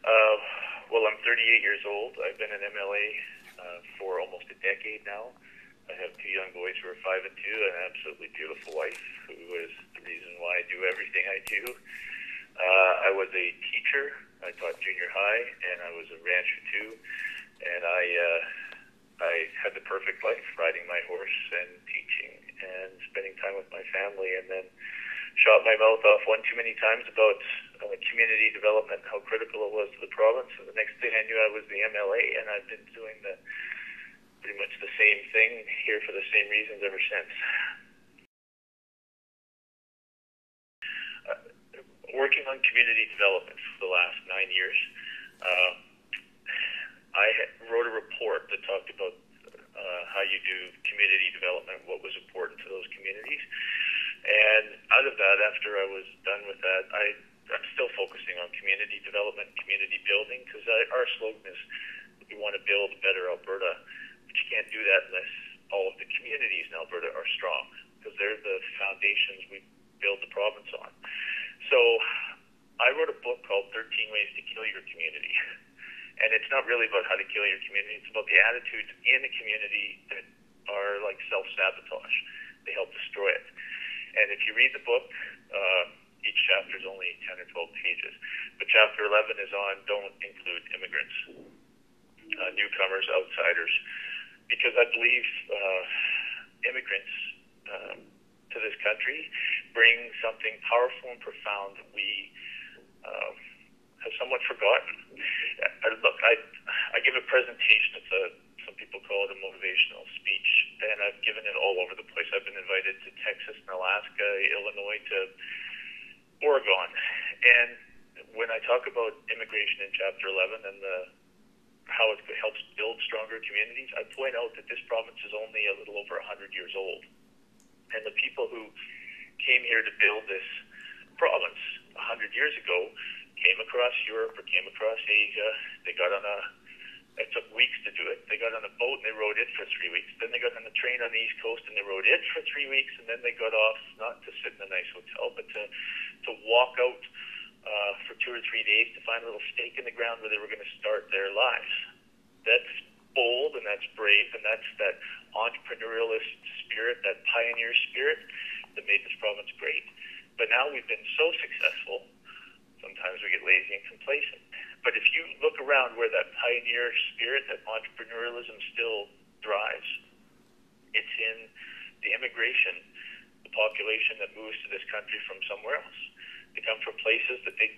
Uh, well, I'm 38 years old. I've been an MLA for almost a decade now. I have two young boys who are 5 and 2, and an absolutely beautiful wife who is the reason why I do everything I do. I was a teacher. I taught junior high, and I was a rancher too. And I had the perfect life, riding my horse and teaching and spending time with my family, and then shot my mouth off one too many times about community development, how critical it was to the province. And the next thing I knew, I was the MLA, and I've been doing pretty much the same thing here for the same reasons ever since. Working on community development for the last 9 years, I wrote a report that talked about how you do community development, what was important to those communities. And out of that, after I was done with that, I'm still focusing on community development, community building, because our slogan is we want to build a better Alberta. But you can't do that unless all of the communities in Alberta are strong, because they're the foundations we build the province on. So I wrote a book called 13 Ways to Kill Your Community. And it's not really about how to kill your community. It's about the attitudes in the community that are like self-sabotage. They help destroy it. And if you read the book, each chapter is only 10 or 12 pages. But chapter 11 is on don't include immigrants, newcomers, outsiders, because I believe immigrants to this country bring something powerful and profound that we have somewhat forgotten. Look, I give a presentation. Some people call it a motivational speech, and I've given it all over the place. I've been invited to Texas and Alaska, Illinois, to Oregon. And when I talk about immigration in Chapter 11 and how it helps build stronger communities, I point out that this province is only a little over 100 years old. And the people who came here to build this province 100 years ago came across Europe or came across Asia. They got on it took weeks to do it. They got on a boat and they rode it for 3 weeks. Then they got on a train on the East Coast and they rode it for 3 weeks. And then they got off, not to sit in a nice hotel, but to walk out for 2 or 3 days to find a little stake in the ground where they were going to start their lives. That's bold and that's brave, and that's that entrepreneurialist spirit, that pioneer spirit that made this province great. But now we've been so successful, sometimes we get lazy and complacent. But if you look around where that pioneer spirit, that entrepreneurialism still drives, it's in the immigration, the population that moves to this country from somewhere else. They come from places that they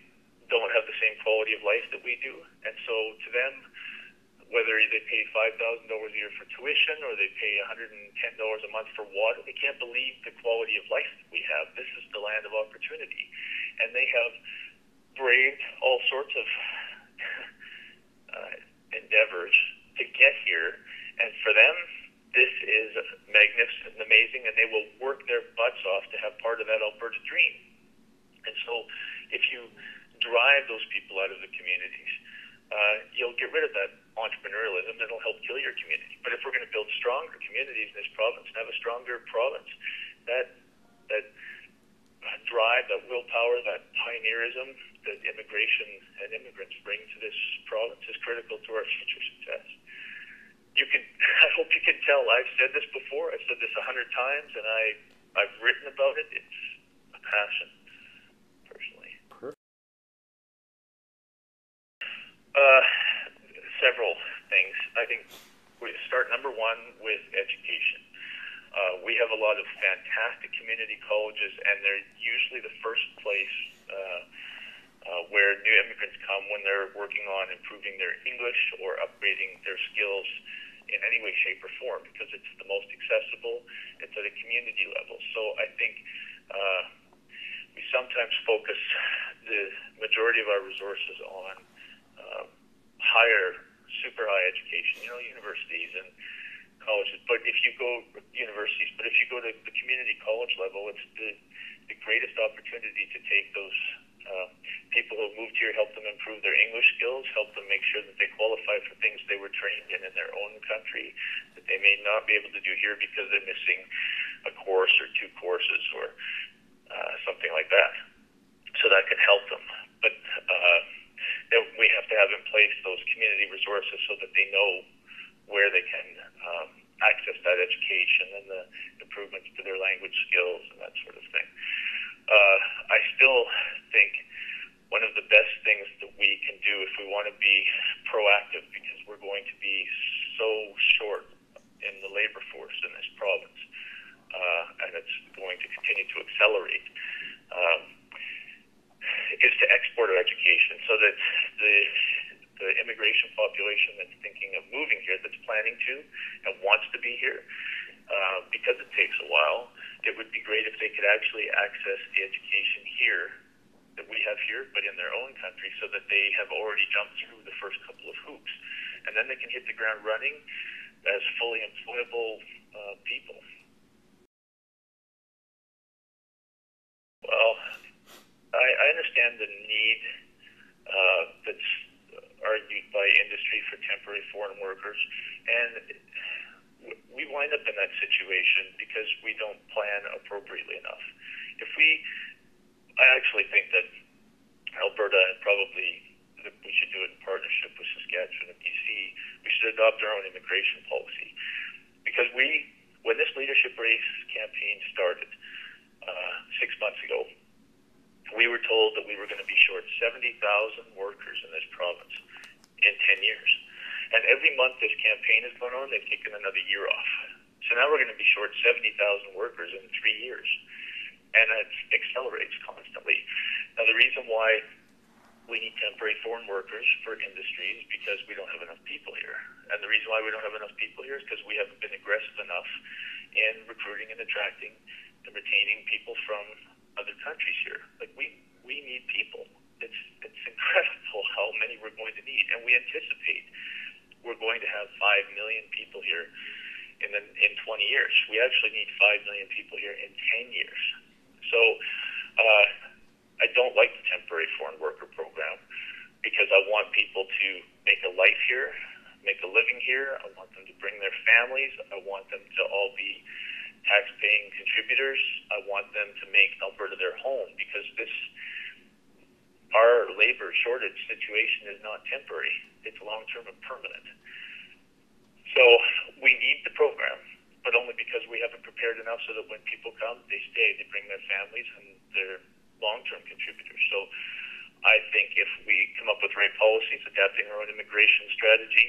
don't have the same quality of life that we do. And so to them, whether they pay $5,000 a year for tuition or they pay $110 a month for water, they can't believe the quality of life that we have. This is the land of opportunity. And they have braved all sorts of endeavors to get here. And for them, this is magnificent and amazing, and they will work their butts off to have part of that Alberta dream. And so if you drive those people out of the communities, you'll get rid of that entrepreneurialism and it'll help kill your community. But if we're going to build stronger communities in this province and have a stronger province, that drive, that willpower, that pioneerism that immigration and immigrants bring to this province is critical to our future success. I hope you can tell I've said this before. I've said this 100 times, and I've written about it. It's a passion, personally. Several things. I think we start number one with education. We have a lot of fantastic community colleges, and they're usually the first place where new immigrants come when they're working on improving their English or upgrading their skills in any way, shape, or form, because it's the most accessible. It's at a community level. So I think we sometimes focus the majority of our resources on super high education, universities and colleges. But if you go to the community college level, it's the greatest opportunity to take those people who have moved here, help them improve their English skills, help them make sure that they qualify for things they were trained in their own country that they may not be able to do here because they're missing a course or 2 courses or something like that. So that can help them. But we have to have in place those community resources so that they know where they can access that education and the improvements to their language skills and that sort of thing. I still think one of the best things that we can do if we want to be proactive, because we're going to be so short in the labor force in this province, and it's going to continue to accelerate, is to export our education so that the immigration population that's thinking of moving here, that's planning to and wants to be here, because it takes a while, it would be great if they could actually access the education here that we have here, but in their own country, so that they have already jumped through the first couple of hoops. And then they can hit the ground running as fully employable people. Well, I understand the need that's argued by industry for temporary foreign workers, and we wind up in that situation because we don't plan appropriately enough. I actually think that Alberta, and probably we should do it in partnership with Saskatchewan and BC, we should adopt our own immigration policy. Because when this leadership race campaign started 6 months ago, we were told that we were going to be short 70,000 workers in this province in 10 years. And every month this campaign has gone on, they've taken another year off. So now we're going to be short 70,000 workers in 3 years. And it accelerates constantly. Now, the reason why we need temporary foreign workers for industry is because we don't have enough people here. And the reason why we don't have enough people here is because we haven't been aggressive enough in recruiting and attracting and retaining people from other countries here. Like, we need people. It's incredible how many we're going to need. And we anticipate we're going to have 5 million people here in 20 years. We actually need 5 million people here in 10 years. So I don't like the temporary foreign worker program because I want people to make a life here, make a living here. I want them to bring their families. I want them to all be tax-paying contributors. I want them to make Alberta their home, because our labor shortage situation is not temporary. It's long-term and permanent. So we need the program, but only because we haven't prepared enough so that when people come, they stay, they bring their families, and they're long-term contributors. So I think if we come up with right policies, adapting our own immigration strategy,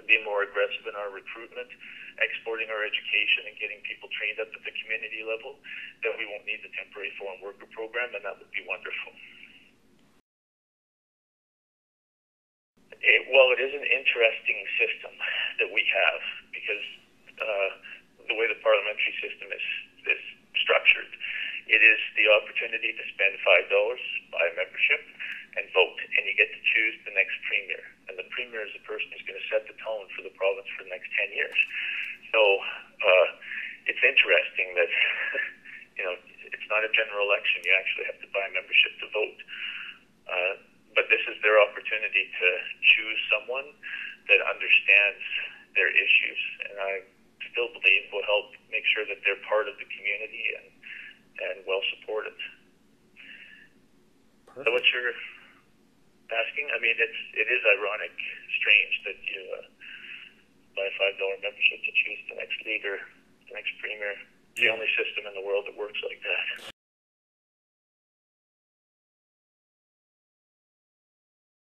be more aggressive in our recruitment, exporting our education, and getting people trained up at the community level, then we won't need the temporary foreign worker program, and that would be wonderful. It is an interesting system that we have, because the way the parliamentary system is structured, it is the opportunity to spend $5, buy a membership, and vote, and you get to choose the next premier. And the premier is the person who's going to set the tone for the province for the next 10 years. So it's interesting that it's not a general election. You actually have to buy a membership to vote. But this is their opportunity to choose someone that understands their issues, and I still believe will help make sure that they're part of the community and well supported. Perfect. So what you're asking, I mean, it is ironic, strange that you buy a $5 membership to choose the next leader, the next premier. It's the only system in the world that works like that.